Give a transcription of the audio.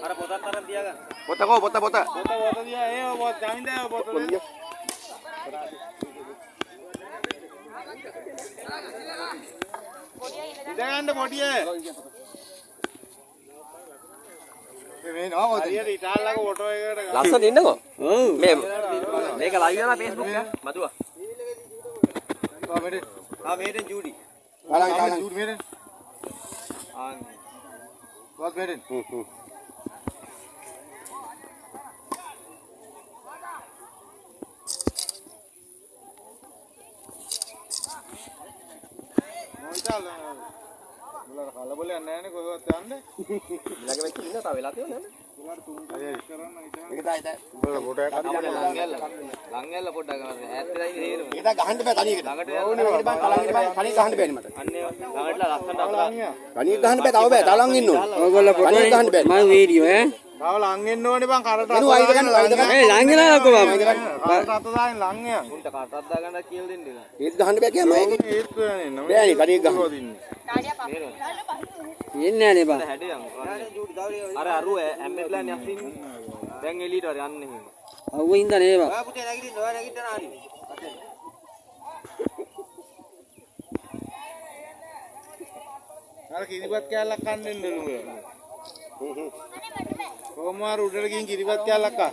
අර පොතත් අරන් තියාගන්න. පොත කෝ පොත පොත තියා ඒ පොත ජමින්ද පොත දෙන්න. ඉඳගන්න පොඩිය. මේ නෝ හරියට ඉතාලි ළඟ ෆොටෝ එකකට ලස්සන ඉන්නකෝ. ඔව්. මේක ලයිව් කරලා Facebook එක මතුවා. මේටෙන් ජූඩි. ජූඩි මේටෙන්. වත් මේටෙන්. මොකද කලබලයක් නැහැනේ කොහෙවත් යන්නේ. ඊළඟ වෙච්ච ඉන්න තා වෙලා තියෙනවද? උඹලට තුන් කරන්න හිතන්නේ. ඒක තායි තායි. උඹලා ෆොටෝ එකක් ලං ඇල්ල පොඩ්ඩක් ගන්න. ඈත් වෙලා ඉන්නේ හේරෙම. ඒක ගහන්න බෑ තනියකට. ළඟට යන්න බෑ. කලින් ගහන්න බෑනේ මට. අන්නේ ළඟටලා ලස්සනට අතලා. තනිය ගහන්න බෑ. තව බෑ. තලන් ඉන්න ඕනේ. ඔයගොල්ලෝ ෆොටෝ ගහන්න බෑ. මම වීඩියෝ ඈ. තව ලං එන්න ඕනේ බං කරට. එනු වයිද ගන්න වයිද ගන්න. ඒ ලං වෙලා නකෝ බං. කරට අත දාගෙන ලං යන්. උන්ට කරටක් දාගන්න කියලා දෙන්න එක. ඒත් ගහන්න බෑ කියම ඒක. ඒත් වෙන්නේ නෝ. බෑනේ කඩේ ගහන්න. ඉන්නේ නෑනේ බං. හැඩයන්. අර අරුව ඇම්බෙස්ලානේ අස්සින්. දැන් එළියට වර යන්නේ එහෙම. අවුව හින්දා නේ බං. ඔයා පුතේ නැගිටින්න ඔයා නැගිටින්න ආරි. අර කිරිබත් කෑල්ලක් කන්න දෙන්න නුඹ. කොහොම හරි උඩට ගිහින් කිරිබත් කෑල්ලක් කා.